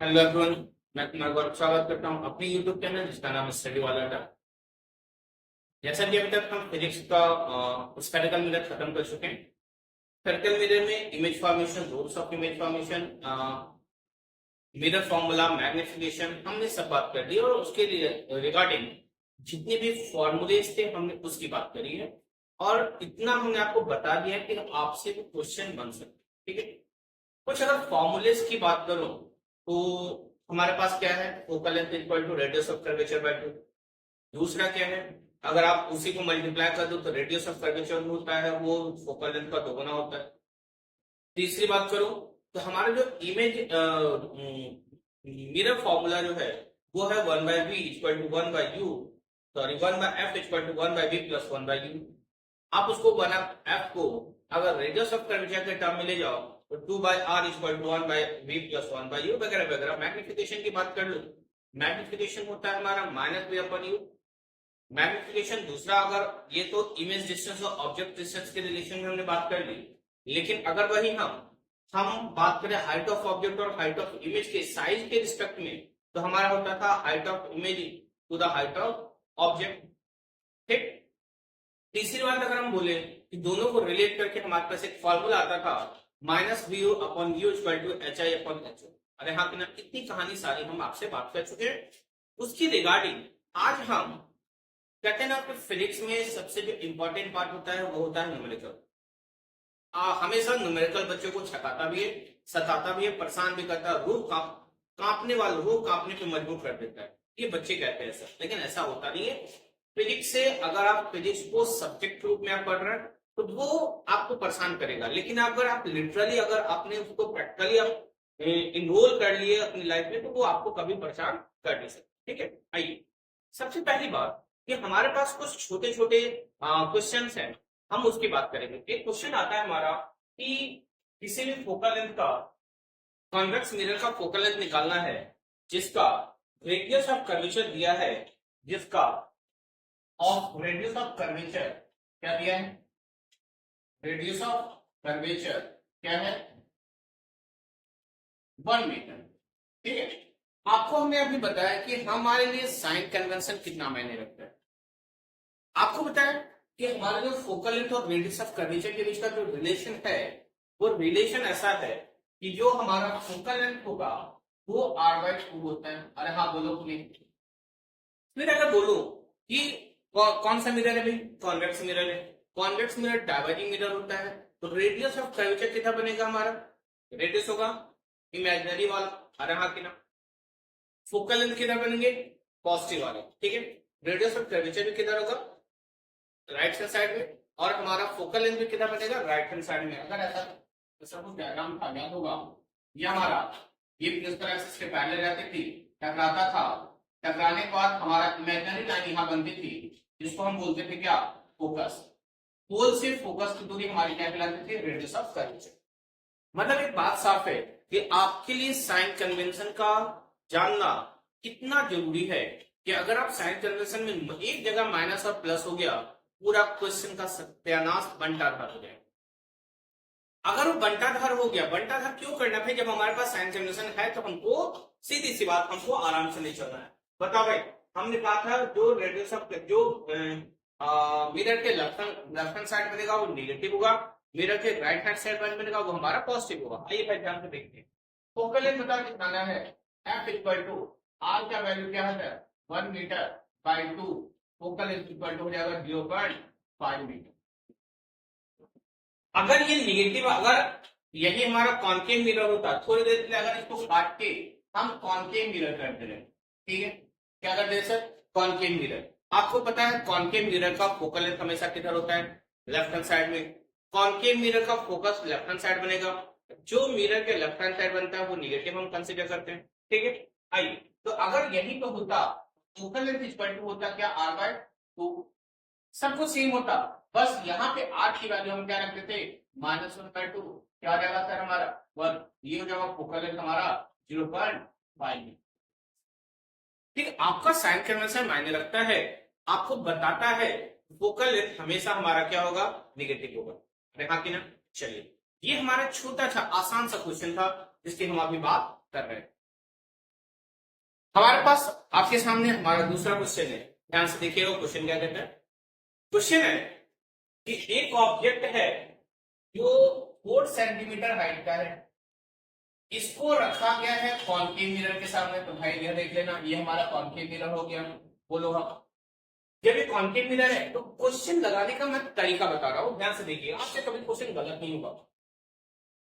Hello everyone. मैं तुम्हारा गौरव स्वागत करता हूँ अपने यूट्यूब चैनल जिसका नाम है स्टडी वाला अड्डा। जैसा कि अभी तक हम फिजिक्स का स्फेरिकल मिरर खत्म कर चुके हैं। स्फेरिकल मिरर में image formation, rules of image formation, mirror formula, magnification हमने सब बात कर ली और उसके रिगार्डिंग जितने भी फॉर्मूलेज थे हमने उसकी बात करी है। और इतना हमने आपको बता दिया कि आपसे भी क्वेश्चन बन सकते, ठीक है। कुछ अगर फॉर्मूलेज की बात करो तो हमारे पास क्या है, focal length equal to radius of curvature by 2। दूसरा क्या है, अगर आप उसी को मल्टीप्लाई कर दो तो रेडियस ऑफ कर्वेचर होता है वो फोकल लेंथ का दोगुना होता है। तीसरी बात करो तो हमारा जो इमेज मिरर फॉर्मूला जो है वो है 1/v equal to 1/u, sorry 1/f equal to 1/v plus 1/u। आप उसको 1/f को अगर रेडियस ऑफ कर्वेचर के टर्म में ले जाओ तो 2/r equal to 1/v plus 1/u वगैरह वगैरह। मैग्निफिकेशन की बात कर लो, मैग्निफिकेशन होता है हमारा -v/u। मैग्निफिकेशन दूसरा, अगर ये तो इमेज डिस्टेंस और ऑब्जेक्ट डिस्टेंस के रिलेशन में हमने बात कर ली, लेकिन अगर वही हम बात करें हाइट ऑफ ऑब्जेक्ट और हाइट ऑफ इमेज के साइज के रिस्पेक्ट में, तो हमारा होता था height of image to the height of object, ठीक। तीसरी बात अगर हम बोले कि दोनों को रिलेट करके हमारे पास एक फॉर्मूला आता था -v/u इक्वल टू hi/ho। अरे हाँ कि ना, इतनी कहानी सारी हम आपसे बात कर चुके हैं। उसकी रिगार्डिंग आज हम कहते हैं ना कि फिजिक्स में सबसे जो इंपॉर्टेंट पार्ट होता है वो होता है न्यूमेरिकल। हमेशा न्यूमेरिकल बच्चों को छकाता भी है, सताता भी है, परेशान भी करता है, कांपने वाला रूह कांपने पे मजबूर कर देता है। ये बच्चे कहते हैं सर, लेकिन ऐसा होता नहीं है। फिजिक्स से अगर आप फिजिक्स को सब्जेक्ट रूप में आप पढ़ रहे हैं तो वो आपको परेशान करेगा, लेकिन अगर आप लिटरली अगर आपने उसको प्रैक्टिकली आप इनरोल कर लिए अपनी लाइफ में तो वो आपको कभी परेशान कर नहीं सकते, ठीक है। आइए, सबसे पहली बात कि हमारे पास कुछ छोटे छोटे क्वेश्चंस हैं, हम उसकी बात करेंगे। एक क्वेश्चन आता है हमारा कि किसी भी फोकल लेंथ का, कॉन्वेक्स मिरर का फोकल लेंथ निकालना है जिसका रेडियस ऑफ कर्वेचर दिया है, जिसका ऑफ रेडियस ऑफ कर्वेचर क्या दिया है, रेडियस ऑफ कर्वेचर क्या है 1 मीटर, ठीक है। आपको हमने अभी बताया कि हमारे लिए साइन कन्वेंशन कितना मायने रखता है। आपको बताया कि हमारा जो फोकल लेंथ और रेडियस ऑफ कर्वेचर के बीच का जो रिलेशन है वो रिलेशन ऐसा है कि जो हमारा फोकल लेंथ होगा वो r/2 होता है। अरे हाँ बोलो प्लीज। फिर अगर बोलो कि कौन सा मिरर है भाई, कॉन्वेक्स मिरर है। कॉन्वेक्स मिरर डाइवर्जिंग मिरर होता है, तो रेडियस ऑफ कर्वेचर कितना बनेगा हमारा, रेडियस होगा इमेजिनरी वाला। अरे हाँ कि ना, फोकल लेंथ किधर बनेंगे, पॉजिटिव वाले, ठीक है। रेडियस ऑफ कर्वेचर भी किधर होगा, राइट हैंड साइड में, और हमारा फोकल लेंथ भी किधर बनेगा, राइट हैंड साइड में। अगर ऐसा जैसा कुछ डायग्राम था याद होगा, ये हमारा ये प्रिंसिपल एक्सिस के पैरेलल रहती थी, टकराता था, टकराने के बाद हमारा इमेजिनरी लाइन यहाँ बनती थी जिसको हम बोलते थे क्या, फोकस। पोल से फोकस की दूरी हमारी क्या कहलाती थी, रेडियस ऑफ कर्वेचर। मतलब एक बात साफ है कि आपके लिए साइन कन्वेंशन का जानना कितना जरूरी है कि अगर आप साइन कन्वेंशन में एक जगह माइनस और प्लस हो गया, पूरा क्वेश्चन का सत्यानाश बंटाधार हो जाए। अगर वो बंटाधार हो गया, बंटाधार क्यों करना भाई, जब हमारे पास साइन कन्वेंशन है तो हमको सीधी सी बात, हमको आराम से नहीं चलना है। बताओ भाई, हमने कहा था जो रेडियस ऑफ जो मिरर के लेफ्ट हैंड साइड बनेगा वो निगेटिव होगा, मिरर के राइट हैंड साइड बनेगा वो हमारा पॉजिटिव होगा। आइए भाई ध्यान से देखते हैं। फोकल लेंथ बता दिखाना है, f इक्वल टू आर का वैल्यू क्या है 1 metre by 2, focal length equal to हो जाएगा 0.5 मीटर। अगर ये निगेटिव, अगर यही हमारा कॉन्केव मिरर होता, थोड़ी देर के लिए अगर इसको काट के हम कॉन्केव मिरर कर दे रहे, ठीक है, क्या कर दे सर, कॉन्केव मिरर। आपको पता है कॉन्केव मिरर का फोकल लेंथ हमेशा किधर होता है, लेफ्ट हैंड साइड में। कॉन्केव मिरर का फोकस लेफ्ट हैंड साइड बनेगा, जो मिरर के लेफ्ट हैंड साइड बनता है वो निगेटिव हम कंसीडर करते हैं, ठीक है। आइए, तो अगर यही तो होता, फोकल लेंथ इक्वल टू होता क्या, r/2, सब कुछ सेम होता, बस यहाँ पे r की वैल्यू हम क्या रखते थे, -1/2, क्या हो जाएगा सर हमारा 1, ये हो जाएगा फोकल लेंथ हमारा 0.5। ठीक, आपका साइन कन्वेंशन मायने रखता है, आपको बताता है फोकल लेंथ हमेशा हमारा क्या होगा, निगेटिव होगा। अरे हाँ कि ना। चलिए, ये हमारा छोटा सा आसान सा क्वेश्चन था जिसकी हम अभी बात कर रहे हैं। हमारे पास आपके सामने हमारा दूसरा क्वेश्चन है, ध्यान से देखिएगा क्वेश्चन क्या कहता है। क्वेश्चन है कि एक ऑब्जेक्ट है जो 4 सेंटीमीटर हाइट का है, इसको रखा गया है कॉन्केव मिरर के सामने। तो भाई यह देख लेना, ये हमारा कॉन्केव मिरर हो गया। बोलो हाँ, जब ये कॉन्केव मिरर है तो क्वेश्चन लगाने का मैं तरीका बता रहा हूं, ध्यान से देखिए, आपसे कभी क्वेश्चन गलत नहीं होगा।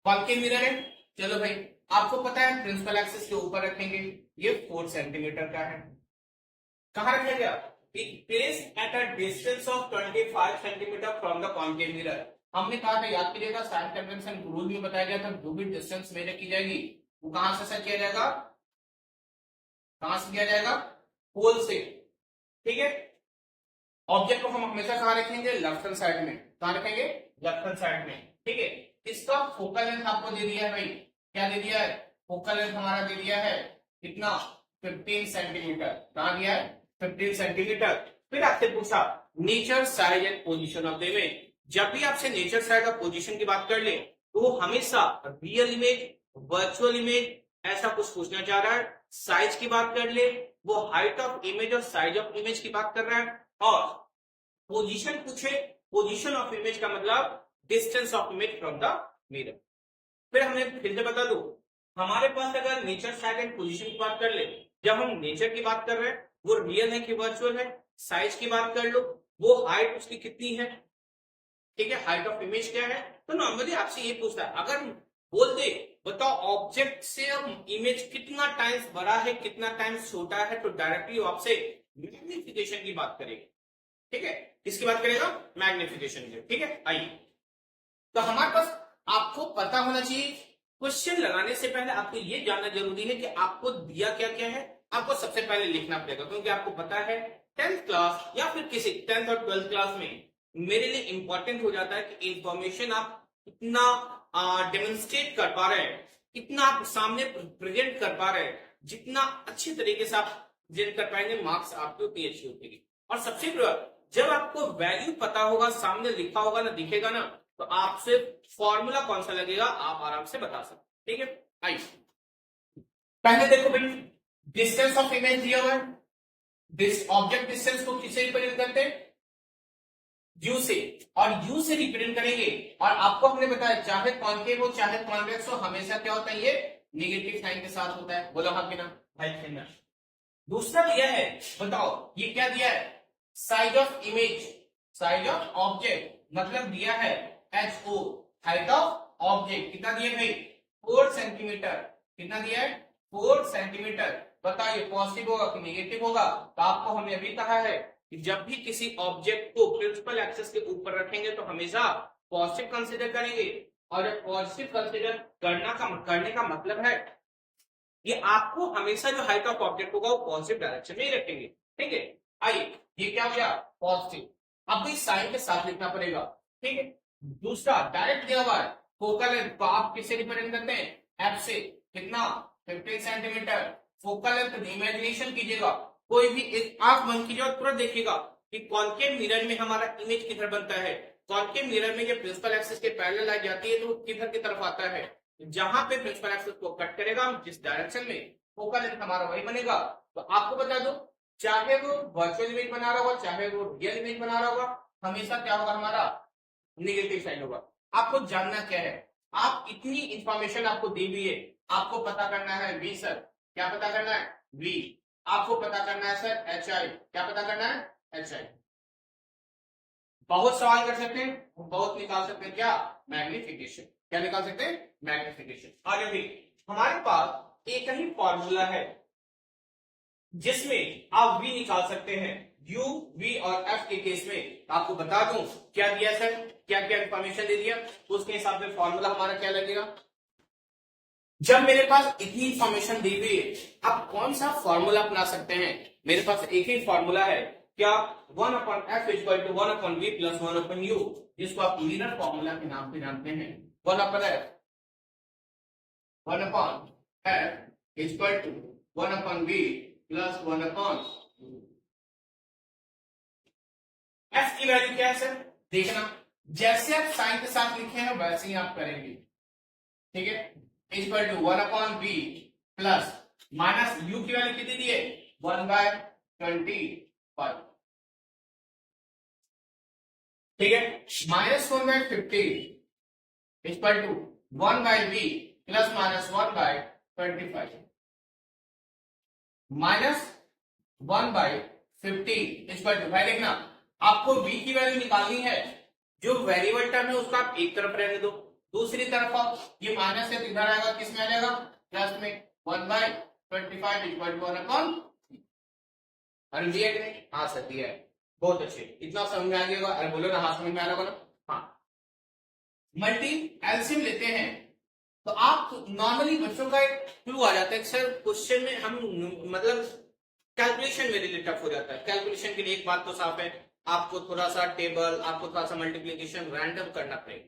कॉन्केव मिरर है, चलो भाई आपको पता है प्रिंसिपल एक्सिस के ऊपर रखेंगे, ये 4 सेंटीमीटर का है। कहां रखेगा? Place at a distance of 25 centimetre from the concave mirror. हमने कहा था, याद कीजिएगा, साइन कन्वेंशन रूल में बताया गया था, जो भी डिस्टेंस मेजर की जाएगी वो कहां से सेट किया जाएगा? कहां से किया जाएगा? पोल से। ठीक है, ऑब्जेक्ट को हम हमेशा कहां रखेंगे? लेफ्ट हैंड साइड में। कहां रखेंगे? लेफ्ट हैंड साइड में। ठीक है, इसका फोकल लेंथ आपको दे दिया है भाई, क्या दे दिया है? फोकल लेंथ हमारा दे दिया है कितना? 15 सेंटीमीटर। कहां दिया है? 15 सेंटीमीटर। फिर आपसे पूछा nature size and position of the image. जब भी आपसे नेचर साइज और पोजीशन की बात कर ले तो वो हमेशा रियल इमेज, वर्चुअल इमेज ऐसा कुछ पूछना चाह रहा है। साइज की बात कर ले, वो हाइट ऑफ इमेज और साइज ऑफ इमेज की बात कर रहा है। और पोजीशन पूछे, पोजीशन ऑफ इमेज का मतलब distance of image from the mirror. फिर हमें फिर से बता दो, हमारे पास अगर नेचर साइज एंड पोजीशन की बात कर ले, जब हम नेचर की बात कर रहे हैं वो रियल है कि वर्चुअल है। साइज की बात कर लो, वो हाइट उसकी कितनी है। ठीक है, हाइट ऑफ इमेज क्या है। तो नॉर्मली आपसे ये पूछता है, अगर बोल दे बताओ ऑब्जेक्ट से इमेज कितना टाइम्स बड़ा है, कितना टाइम्स छोटा है, तो डायरेक्टली आपसे मैग्निफिकेशन की बात करेगा। ठीक है, किसकी बात करेगा? मैग्निफिकेशन की। ठीक है, आइए, तो हमारे पास आपको पता होना चाहिए, क्वेश्चन लगाने से पहले आपको ये जानना जरूरी है कि आपको दिया क्या क्या है। आपको सबसे पहले लिखना पड़ेगा, क्योंकि आपको पता है 10th क्लास या फिर किसी 10th और 12th क्लास में मेरे लिए इंपॉर्टेंट हो जाता है कि इंफॉर्मेशन आप कितना डेमोन्स्ट्रेट कर पा रहे हैं, कितना आप सामने प्रेजेंट कर पा रहे हैं। जितना अच्छे तरीके से आप प्रेजेंट कर पाएंगे, मार्क्स आपकी उतनी अच्छी होगी। और सबसे जब आपको वैल्यू पता होगा, सामने लिखा होगा ना, दिखेगा ना, तो आपसे फॉर्मूला कौन सा लगेगा आप आराम से बता सकते। ठीक है, आइए पहले देखो भाई, डिस्टेंस ऑफ इमेज दिया हुआ है। ऑब्जेक्ट डिस्टेंस को किससे रिप्रेजेंट करते हैं? यू से। और यू से रिप्रेजेंट करेंगे, और आपको हमने बताया चाहे कॉन्केव हो चाहे कॉन्वेक्स हो, हमेशा क्या होता है? ये नेगेटिव साइन के साथ होता है। बोलो हाँ कि ना? दूसरा दिया है, बताओ ये क्या दिया है? Size of image, size of object, मतलब दिया है HO, हाइट ऑफ ऑब्जेक्ट कितना दिया भाई? 4 सेंटीमीटर। कितना दिया है? 4 सेंटीमीटर। बताइए पॉजिटिव होगा कि नेगेटिव होगा? तो आपको हमने अभी कहा है कि जब भी किसी ऑब्जेक्ट को प्रिंसिपल एक्सिस के ऊपर रखेंगे तो हमेशा पॉजिटिव कंसीडर करेंगे। और पॉजिटिव कंसीडर करने का मतलब है कि आपको हमेशा जो हाइट ऑफ ऑब्जेक्ट होगा वो पॉजिटिव डायरेक्शन में ही रखेंगे। ठीक है, आइए ये क्या हो गया? पॉजिटिव। अब इस साइन के साथ लिखना पड़ेगा। ठीक है, दूसरा डायरेक्ट दिया हुआ है फोकल लेंथ, तो आप किससे रिप्रेजेंट करते हैं? एफ से। कितना? 15 सेंटीमीटर। फोकल लेंथ इमेजिनेशन कीजिएगा, कोई भी एक आंख बंद कीजिए और तुरंत देखिएगा कि कॉन्केव मिरर में हमारा इमेज किधर बनता है। कॉन्केव मिरर में जब प्रिंसिपल एक्सिस के पैरेलल आ जाती है तो किधर की तरफ आता है? जहां पे प्रिंसिपल एक्सिस को कट करेगा, हम जिस डायरेक्शन में, फोकल लेंथ हमारा वही बनेगा। तो आपको बता दो, चाहे वो वर्चुअल इमेज बना रहा होगा चाहे वो रियल इमेज बना रहा होगा, हमेशा क्या होगा? हमारा नेगेटिव साइन होगा। आपको जानना क्या है? आप इतनी इंफॉर्मेशन आपको दी हुई है, आपको पता करना है वी सर। क्या पता करना है? वी। आपको पता करना है सर HI। क्या पता करना है? HI। बहुत सवाल कर सकते हैं, बहुत निकाल सकते हैं। क्या? मैग्निफिकेशन। क्या निकाल सकते हैं? मैग्निफिकेशन। आगे भी हमारे पास एक ही फॉर्मूला है जिसमें आप v निकाल सकते हैं। u, v और f के केस में आपको बता दूं क्या दिया सर, क्या क्या इंफॉर्मेशन दे दिया, तो उसके हिसाब से फॉर्मूला हमारा क्या लगेगा। जब मेरे पास इतनी इंफॉर्मेशन दी हुई है, आप कौन सा फॉर्मूला अपना सकते हैं? मेरे पास एक ही फॉर्मूला है, क्या? 1/f = 1/v + 1/u, जिसको आप मिरर फॉर्मूला के नाम से जानते हैं। 1/f = 1/v + 1/u। f की वैल्यू क्या है सर? देखना, जैसे आप साइन के साथ लिखे हैं वैसे ही आप करेंगे। ठीक है, = 1/v + माइनस यू की वैल्यू कितनी दी है 1/25, ठीक है। -1/50 equal to 1/v plus minus 1/25 minus 1/50 equal to, भाई देखना आपको v की वैल्यू निकालनी है, जो वेरिएबल टर्म है उसका आप एक तरफ रहने दो, दूसरी तरफ आप ये माइनस है तो इधर आएगा, किस में आ जाएगा प्लस में 1/25 इक्वल टू 1/, अरे दिया कि नहीं, हाँ सर दिया है, बहुत अच्छे, इतना समझ में आ गया, अरे बोलो ना हाँ समझ में आ रहा बोलो हाँ। मल्टी एलसीएम लेते हैं तो आप नॉर्मली बच्चों का एक क्लू आ जाता है कि सर क्वेश्चन में हम मतलब कैलकुलेशन मेरे लिए टफ हो जाता है। कैलकुलेशन के लिए एक बात तो साफ है, आपको थोड़ा सा टेबल, आपको थोड़ा सा मल्टीप्लीकेशन रैंडम करना पड़ेगा,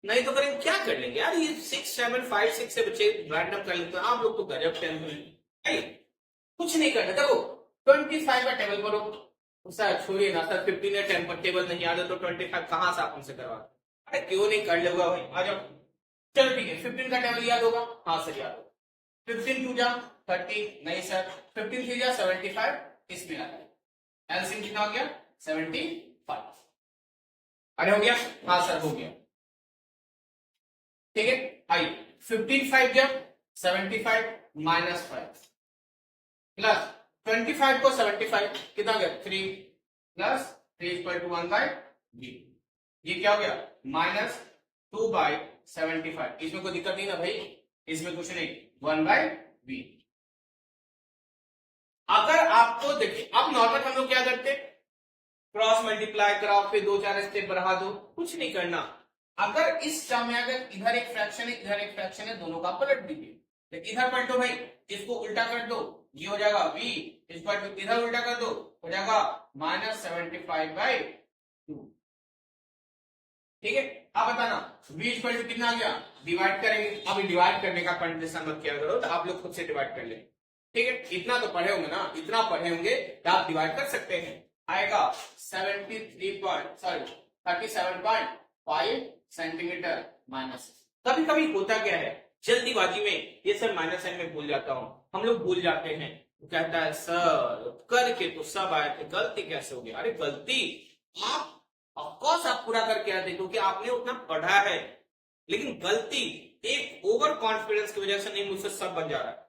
नहीं तो करेंगे क्या कर लेंगे यार, ये 6 7 5 6 से बच्चे रैंडम कर लेते हैं, आप लोग तो गजब टेंथ में कुछ नहीं करना। देखो 25 का टेबल करो सर, छोड़िए ना सर, 15 या 10 पर टेबल नहीं याद है तो 25 कहां से आप हमसे करवा, अरे क्यों नहीं कर लेगा भाई, आ जाओ, चलो ठीक है 15 का टेबल याद होगा, हाँ सर याद होगा, 15 2 जा 30, नहीं सर 15 3 जा 75, इसमें आता है एलसीएम कितना हो गया 75, अरे हो गया, हाँ सर हो गया, ठीक है। आइए 15 5 जा 75 माइनस 5 प्लस 25 को 75 कितना गया 3 प्लस 3 इक्वल टू 1/b, ये क्या हो गया -2/75, इसमें कोई दिक्कत नहीं ना भाई, इसमें कुछ नहीं 1/b। अगर आपको देखिए अब नॉर्मल हम लोग क्या करते क्रॉस मल्टीप्लाई कराओ फिर 2 4 स्टेप बढ़ा दो, कुछ नहीं करना। अगर इस टर्म में अगर इधर एक फ्रैक्शन है इधर एक फ्रैक्शन है, दोनों का पलट दीजिए, तो इधर पलटो भाई, इसको उल्टा कर दो, ये हो जाएगा v इक्वल टू इधर उल्टा कर दो, हो जाएगा -75/2, ठीक है। अब बताना v इक्वल टू कितना आ गया, डिवाइड करेंगे, अब डिवाइड करने का कंडीशन मत किया करो, तो आप लोग खुद से डिवाइड कर ले, ठीक है। इतना तो पढ़े होंगे ना, इतना पढ़े होंगे तो आप डिवाइड कर सकते हैं, आएगा 37.5 सेंटीमीटर माइनस। कभी कभी होता क्या है जल्दीबाजी में ये सब माइनस साइन में भूल जाता हूं, हम लोग भूल जाते हैं, तो कहता है सर करके तो सब आए थे, गलती कैसे हो गया, अरे गलती आप ऑफकोर्स आप पूरा करके आते क्योंकि आपने उतना पढ़ा है, लेकिन गलती एक ओवर कॉन्फिडेंस की वजह से नहीं, मुझसे सब बन जा रहा है,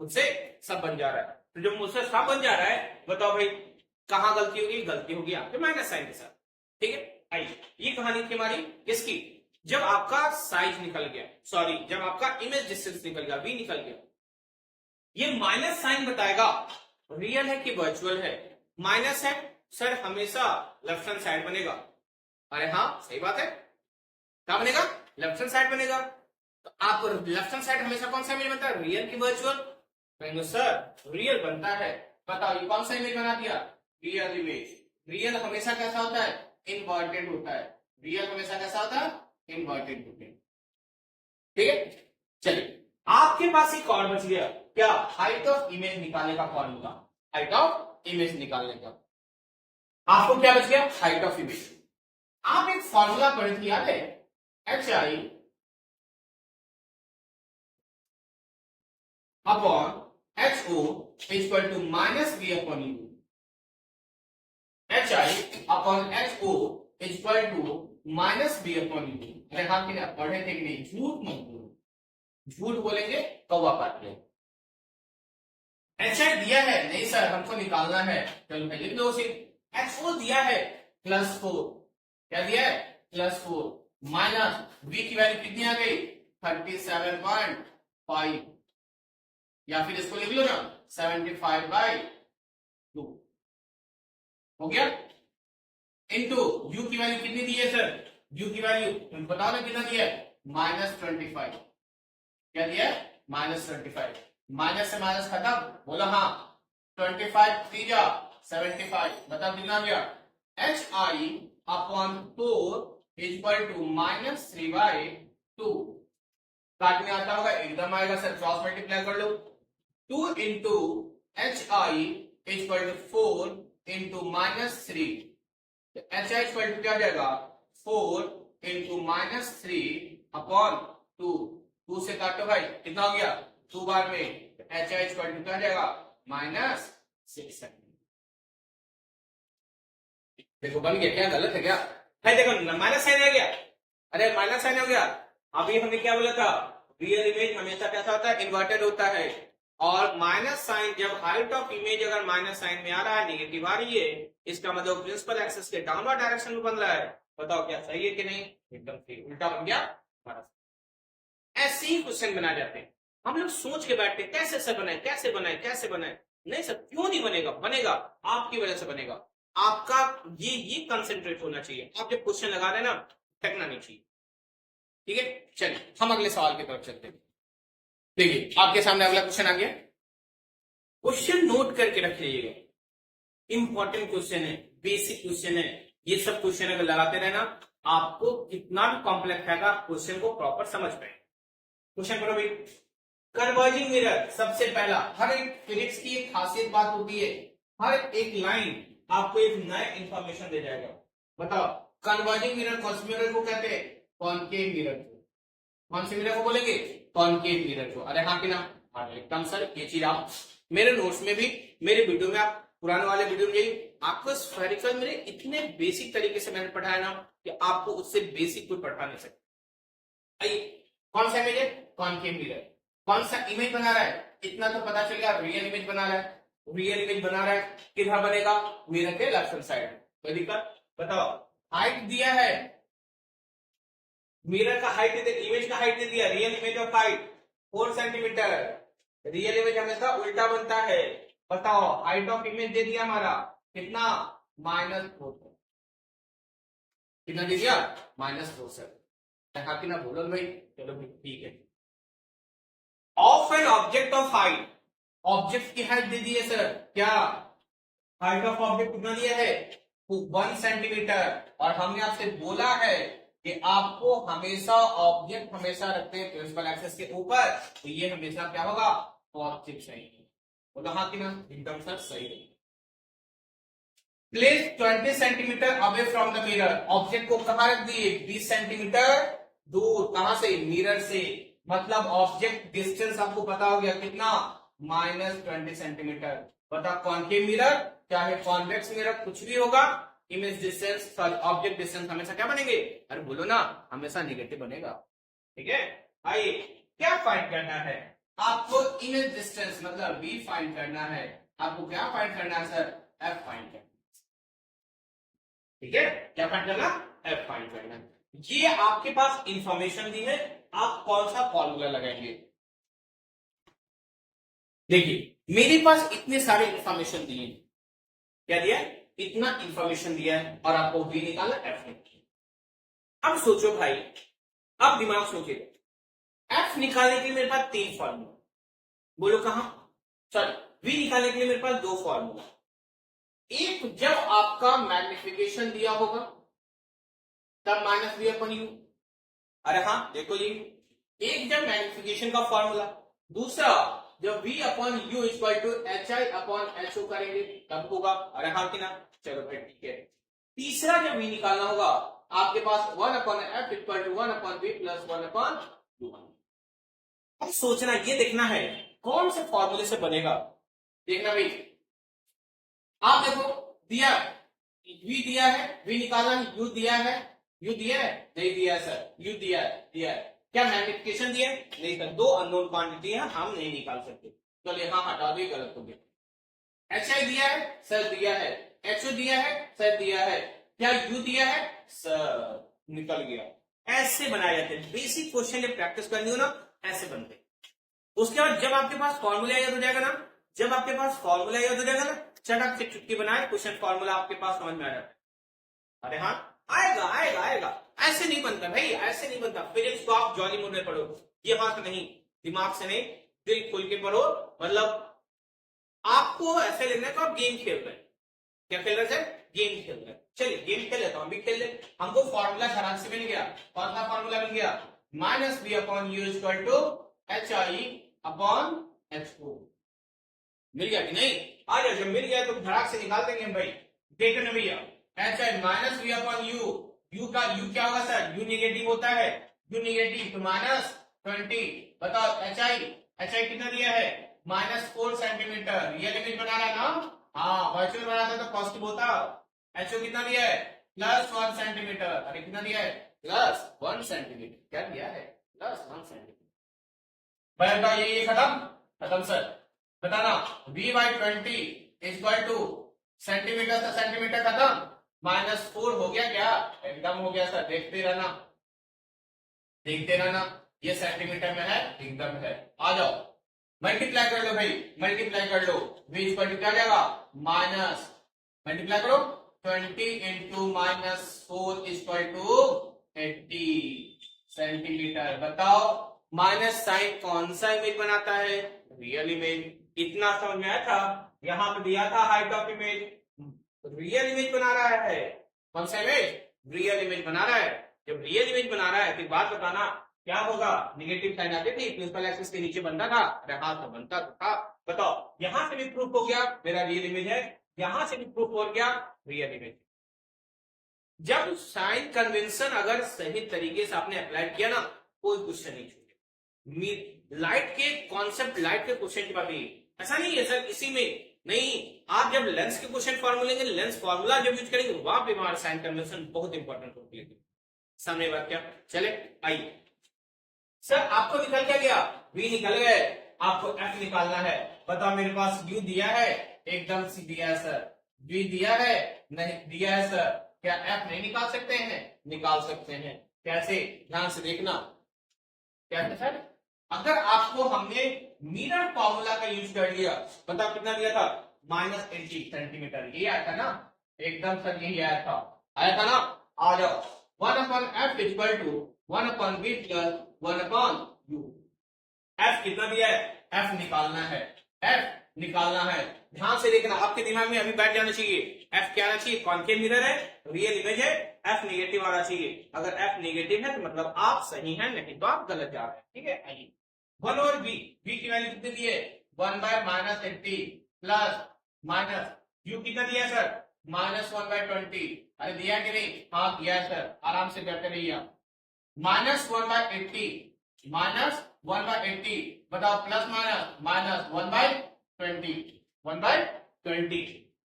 मुझसे सब बन जा रहा है, तो जब मुझसे सब बन जा रहा है बताओ भाई कहां गलती होगी, गलती होगी आपके माइनस साइन के साथ, ठीक है। आइए ये कहानी थी हमारी किसकी, जब आपका साइज निकल गया, सॉरी जब आपका इमेज डिस्टेंस निकल गया, v निकल गया, ये माइनस साइन बताएगा रियल है कि वर्चुअल है, माइनस है सर हमेशा लेफ्ट हैंड साइड बनेगा, अरे हाँ सही बात है, क्या बनेगा लेफ्ट हैंड साइड बनेगा, तो आप लेफ्ट हैंड साइड हमेशा कौन सा इमेज बनता है, रियल की वर्चुअल, कहेंगे सर रियल बनता है, बताओ ये कौन सा इमेज बना दिया, रियल इमेज। रियल हमेशा कैसा होता है, इनवर्टेड होता है, रियल हमेशा कैसा होता है, इनवर्टेड होता है, ठीक है। चलिए आपके पास एक और बच गया, क्या, हाइट ऑफ इमेज निकालने का फॉर्मूला, हाइट ऑफ इमेज निकालने का, आपको क्या बच गया, हाइट ऑफ इमेज। आप एक फॉर्मूला पढ़े थे याद है, HI upon HO equal to -V upon U, HI upon HO equal to -V upon U। अरे हाँ कि पढ़े थे कि नहीं, झूठ मत बोलो, झूठ बोलेंगे कौवा काट ले। HI दिया है, नहीं सर हमको निकालना है, चलो भाई लिख दो उसे, HO दिया है +4, क्या दिया है +4, माइनस V की वैल्यू कितनी आ गई 37.5, या फिर इसको लिख लो ना 75/2 हो गया, इनटू u की वैल्यू कितनी दी है सर, u की वैल्यू बताओ ना कितना दिया है -25, क्या दिया है -25, माइनस से माइनस खत्म, बोला हाँ 25 3 जा 75, बताओ कितना आ गया, HI अपॉन 4 इक्वल टू -3/2, काटने आता होगा एकदम आएगा सर, क्रॉस मल्टीप्लाई कर लो, 2 into HI equal to 4 into -3, तो HI इक्वल टू क्या हो जाएगा 4 इंटू -3 अपॉन 2, 2 से काटो भाई कितना हो गया 2 बार में, एच आई इक्वल टू क्या आ जाएगा -6 देखो बन गया क्या, गलत है क्या है, देखो माइनस साइन आ गया, अरे माइनस साइन हो गया। अभी हमने क्या बोला था, रियल इमेज हमेशा कैसा होता है, इन्वर्टेड होता है, और माइनस साइन जब हाइट ऑफ इमेज अगर माइनस साइन में आ रहा है, नेगेटिव आ रही है, इसका मतलब प्रिंसिपल एक्सिस के डाउनवर्ड डायरेक्शन में बन रहा है। बताओ क्या सही है कि नहीं, एकदम सही, उल्टा बन गया हमारा। ऐसे ही क्वेश्चन बना जाते हैं, हम लोग सोच के बैठते हैं कैसे से बनाए कैसे बनाए कैसे बनाए, नहीं सर क्यों नहीं बनेगा, बनेगा आपकी वजह से बनेगा, आपका ये कंसेंट्रेट होना चाहिए, आप जब क्वेश्चन लगा रहे हैं ना थकना नहीं चाहिए। ठीक है, चलिए हम अगले सवाल की तरफ चलते हैं। देखिए आपके सामने अगला क्वेश्चन आ गया, क्वेश्चन नोट करके रख लीजिएगा, इंपॉर्टेंट क्वेश्चन है, बेसिक क्वेश्चन है, ये सब क्वेश्चन अगर लगाते रहना आपको कितना भी कॉम्प्लेक्स रहेगा क्वेश्चन को प्रॉपर समझ पाए। क्वेश्चन करो भाई, कन्वर्जिंग मिरर, सबसे पहला हर एक फिजिक्स की एक खासियत बात होती है, हर एक लाइन आपको एक नया इंफॉर्मेशन दे जाएगा। बताओ कन्वर्जिंग मिरर कौन से मिरर को कहते हैं, कॉनकेव मिरर को, कौन से मिरर को बोलेंगे, कॉनकेव मिरर को। अरे हाँ कि ना, हाँ एकदम सर, ये चीज आप मेरे नोट्स में भी, मेरे वीडियो में, आप पुराने वाले वीडियो में आपको स्फेरिकल मेरे इतने बेसिक तरीके से मैंने पढ़ाया ना कि आपको उससे बेसिक कोई पढ़ा नहीं सकता। आइए कौन सा इमेज है, कॉनकेव मिरर, कौन सा इमेज बना रहा है, इतना तो पता चल गया, रियल इमेज बना रहा है, रियल इमेज बना रहा है, किधर बनेगा, मिरर के लेफ्ट हैंड साइड। कोई दिक्कत, बताओ हाइट दिया है, मिरर का हाइट दे, इमेज का हाइट दे दिया, real image of height 4 centimetre, real image हमेशा उल्टा बनता है। बताओ हाइट ऑफ इमेज दे दिया हमारा कितना, -4, कितना दे दिया, -4 सर, कि ना बोलो भाई, चलो ठीक है। Of an object of height, object की हाइट दे दी है सर, क्या हाइट ऑफ ऑब्जेक्ट कितना दिया है, 1 सेंटीमीटर, और हमने आपसे बोला है कि आपको हमेशा ऑब्जेक्ट हमेशा रखते हैं प्रिंसिपल एक्सिस के ऊपर, तो ये हमेशा क्या होगा, पॉजिटिव साइन, बोला हाँ कि ना, एकदम सर सही है। Place 20 centimetre away from the mirror, object को कहां रख दिए, 20 सेंटीमीटर दूर, कहां से, मिरर से, मतलब ऑब्जेक्ट डिस्टेंस आपको पता हो गया कितना, -20 सेंटीमीटर। बता कॉनकेव मिरर चाहे कॉन्वेक्स मिरर कुछ भी होगा, image distance sorry object distance हमेशा क्या बनेंगे, अरे बोलो ना, हमेशा नेगेटिव बनेगा। ठीक है, आइए क्या फाइंड करना है आपको, इमेज डिस्टेंस मतलब v फाइंड करना है, आपको क्या फाइंड करना है सर, f फाइंड करना। ठीक है, क्या फाइंड करना, f फाइंड करना। ये आपके पास इंफॉर्मेशन दी है, आप कौन सा फॉर्मूला लगाएंगे। देखिए मेरे पास इतने सारे इंफॉर्मेशन दिए, क्या दिया, इतना इंफॉर्मेशन दिया है, और आपको v निकालना, f निकालना। अब सोचो भाई, अब दिमाग सोचिए, f निकालने के लिए मेरे पास 3 फॉर्मूला, बोलो कहां, सॉरी v निकालने के लिए मेरे पास 2 फॉर्मूला। एक जब आपका मैग्निफिकेशन दिया होगा तब -v/u, अरे हाँ देखो ये, एक जब मैग्निफिकेशन का फॉर्मूला, दूसरा जब v/u इक्वल टू hi/ho करेंगे तब होगा, अरे हाँ कि ना, चलो भाई ठीक है। तीसरा जब v निकालना होगा आपके पास 1/f equal to 1/v plus 1/u। अब सोचना, ये देखना है कौन से फॉर्मूले से बनेगा, देखना भाई, आप देखो दिया v दिया है, v निकालना है, u दिया है, u दिया है, नहीं दिया है सर, u दिया है, क्या मैग्निफिकेशन दिया है, नहीं सर, 2 अननोन क्वांटिटी है, हम नहीं निकाल सकते, तो यहां हटा दो, गलत हो गया। hi दिया है सर, दिया है, ho दिया है सर, दिया है, क्या u दिया है सर, निकल गया। ऐसे बनाए जाते हैं, बेसिक क्वेश्चन जब प्रैक्टिस करनी हो ना ऐसे बनते। उसके बाद जब आपके पास फॉर्मूला याद हो जाएगा ना, जब आपके पास फॉर्मूला याद हो जाएगा ना, चटक से चुटकी बनाए क्वेश्चन फॉर्मूला आपके पास समझ में आ जाता है। अरे हाँ आएगा आएगा आएगा, ऐसे नहीं बनता भाई, ऐसे नहीं बनता। फिजिक्स को आप जॉली मोड में पढ़ो, ये बात नहीं, दिमाग से नहीं, दिल खोल के पढ़ो, मतलब आपको ऐसे लगना है कि आप गेम खेल रहे हैं। क्या खेल रहे थे, गेम खेल रहे हैं। चलिए गेम खेल लेता हूं, अभी खेल ले। हमको फॉर्मूला खराब से मिल गया, कौन सा फॉर्मूला मिल गया, -v/u इक्वल टू hi/ho मिल गया कि नहीं, आ जाओ, जब मिल गया तो धड़ाक से निकाल देंगे हम भाई। देखो ना भैया, hi-v/u, u का u क्या होगा सर, u नेगेटिव होता है, u नेगेटिव तो -20। बताओ hi कितना दिया है, -4 सेंटीमीटर। रियल इमेज बना रहा है ना, हाँ वर्चुअल बनाता तो पॉजिटिव होता। एचओ कितना दिया है, +1 सेंटीमीटर। अरे कितना दिया है, +1 सेंटीमीटर। क्या दिया है, +1 सेंटीमीटर। भाई बताओ ये खत्म, खत्म सर। बताना V/20 सेंटीमीटर से सेंटीमीटर खत्म, -4 हो गया क्या, एकदम हो गया सर। देखते रहना, देखते रहना, ये सेंटीमीटर में है, एकदम है। आ जाओ मल्टीप्लाई कर लो भाई, मल्टीप्लाई कर लो। V क्या जाएगा, माइनस, मल्टीप्लाई करो 20 इंटू -4 80 सेंटीमीटर। बताओ माइनस साइन कौन सा इमेज बनाता है, रियल इमेज। इतना समझ में आया था, यहां पे दिया था height of image, real image बना रहा है। कौन सा इमेज, रियल इमेज बना रहा है। जब रियल इमेज बना रहा है तो बात बताना क्या होगा, निगेटिव साइन आती थी, प्रिंसिपल एक्सिस के नीचे बनता था, हाँ तो बनता तो था। बताओ यहां से भी प्रूफ हो गया मेरा रियल इमेज है, यहां से भी प्रूफ हो गया रियल इमेज। जब साइन कन्वेंशन अगर सही तरीके से आपने अप्लाई किया ना, कोई क्वेश्चन नहीं छूटे। लाइट के कॉन्सेप्ट, लाइट के क्वेश्चन की बात नहीं, ऐसा नहीं है सर इसी में नहीं। आप जब लेंस के क्वेश्चन फॉर्मूला लेंगे, लेंस फॉर्मूला जब यूज करेंगे, वहां पे हमारा साइन कन्वेंशन बहुत इंपॉर्टेंट होती है। सामने बात क्या, चले आइए सर। आपको निकल क्या गया, V निकल गए, आपको F निकालना है। बताओ मेरे पास U दिया है, एकदम सी दिया है सर। V दिया है, नहीं दिया है सर। क्या F नहीं निकाल सकते हैं, निकाल सकते हैं। कैसे, ध्यान से देखना। कैसे सर, अगर आपको हमने मिरर फॉर्मूला का यूज कर लिया, बताओ कितना दिया था, -80 सेंटीमीटर। ये आया था ना, एकदम सर यही आया था, आया था ना। आ जाओ 1/F = 1/V + 1/U। F कितना दिया है, F निकालना है, F निकालना है। ध्यान से देखना, आपके दिमाग में अभी बैठ जाना चाहिए। F क्या आना चाहिए, कॉन्केव मिरर है, रियल इमेज है, F नेगेटिव आना चाहिए। अगर F नेगेटिव है तो मतलब आप सही हैं, नहीं तो आप गलत जा रहे हैं। ठीक है, आइए 1 और V की वैल्यू कितनी दी है, 1/-80 प्लस माइनस U कितना दिया है सर, -1/20। अरे दिया कि नहीं, हाँ दिया है सर, आराम से करते रहिए। -1/80 -1/80, बताओ प्लस माइनस -1/20, 1/20।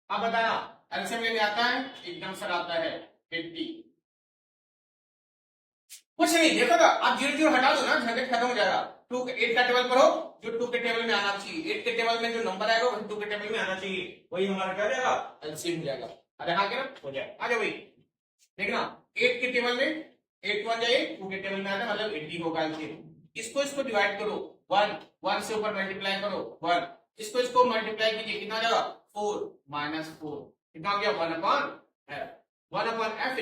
अब बताना एलसीएम लेने आता है, एकदम सर आता है 80। कुछ नहीं, देखो ना आप 0 0 हटा दो ना, झंझट खत्म हो जाएगा। 2 8 का टेबल पढ़ो, जो 2 के टेबल में आना चाहिए। 8 के टेबल में जो नंबर आएगा वही 2 के टेबल में आना चाहिए, वही हमारा क्या जाएगा, एलसीएम हो जाएगा। अरे हाँ क्या हो जाएगा, आ जाओ भाई देखना। 8 के टेबल में 8 1 जाए, 2 के टेबल में आता है मतलब 80 होगा एलसीएम। इसको डिवाइड करो, 1 से ऊपर मल्टीप्लाई करो 1, इसको मल्टीप्लाई कीजिए, कितना जाएगा 4 -4, कितना हो गया 1/F। 1/F =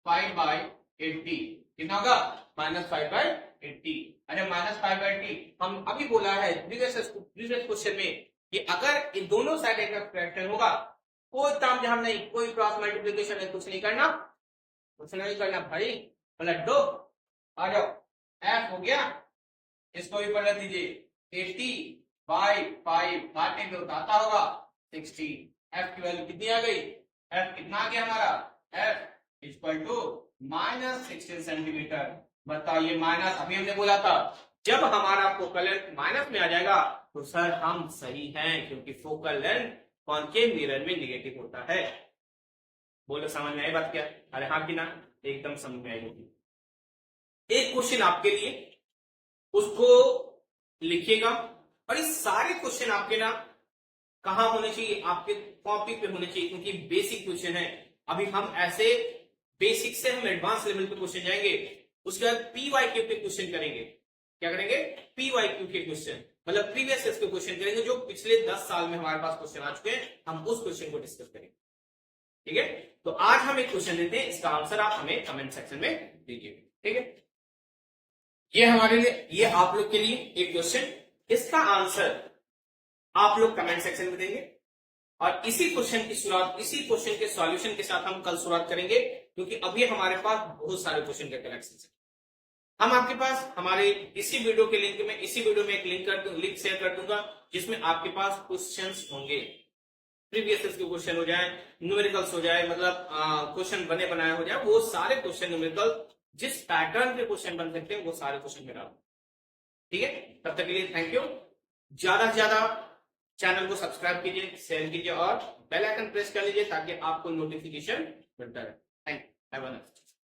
-5/80, कितना होगा -5/80। अरे -5/80 हम अभी बोला है प्रीवियस क्वेश्चन में कि अगर इन दोनों साइड का फ्रैक्शन होगा, कोई तामझाम नहीं, कोई क्रॉस मल्टीप्लिकेशन है, कुछ नहीं करना, कुछ नहीं करना भाई, पलट दो। आ जाओ F हो गया, इसको भी पलट दीजिए। 80/5 काटे तो आता होगा 60। F की वैल्यू कितनी आ गई, F कितना आ गया हमारा, F -16 सेंटीमीटर। बताओ ये माइनस, अभी हमने बोला था जब हमारा फोकल लेंथ माइनस में आ जाएगा तो सर हम सही हैं, क्योंकि फोकल लेंथ कॉन्केव मिरर में निगेटिव होता है। बोलो समझ में आई बात क्या, अरे हाँ कि ना, एकदम समझ में आई होगी। एक क्वेश्चन आपके लिए, उसको लिखिएगा, और ये सारे क्वेश्चन आपके ना कहां होने चाहिए, आपके कॉपी पे होने चाहिए, क्योंकि बेसिक क्वेश्चन है। अभी हम ऐसे बेसिक से हम एडवांस लेवल पे क्वेश्चन जाएंगे, उसके बाद PYQ के क्वेश्चन करेंगे। क्या करेंगे, PYQ के क्वेश्चन, मतलब प्रीवियस ईयर के क्वेश्चन करेंगे, जो पिछले 10 साल में हमारे पास क्वेश्चन आ चुके हैं, हम उस क्वेश्चन को डिस्कस करेंगे। ठीक है, तो आज हम एक क्वेश्चन लेते हैं, इसका आंसर आप हमें कमेंट सेक्शन में दीजिए। ठीक है, ये हमारे लिए, ये आप लोग के लिए एक क्वेश्चन, इसका आंसर आप लोग कमेंट सेक्शन में देंगे, और इसी क्वेश्चन की शुरुआत, इसी क्वेश्चन के सॉल्यूशन के साथ हम कल शुरुआत करेंगे, क्योंकि अभी हमारे पास बहुत सारे क्वेश्चन के कलेक्शन है। हम आपके पास हमारे इसी वीडियो के लिंक में, इसी वीडियो में एक लिंक शेयर कर दूंगा, जिसमें आपके पास क्वेश्चंस होंगे, प्रीवियस के क्वेश्चन हो जाए, न्यूमेरिकल्स हो जाए, मतलब क्वेश्चन बने बनाए हो जाए, वो सारे क्वेश्चन न्यूमेरिकल जिस पैटर्न के क्वेश्चन बन सकते हैं वो सारे क्वेश्चन मेरा ठीक है, तब तक के लिए थैंक यू। ज्यादा से ज्यादा चैनल को सब्सक्राइब कीजिए, शेयर कीजिए और बेल आइकन प्रेस कर लीजिए ताकि आपको नोटिफिकेशन मिलता रहे। Thank you. Have a nice day.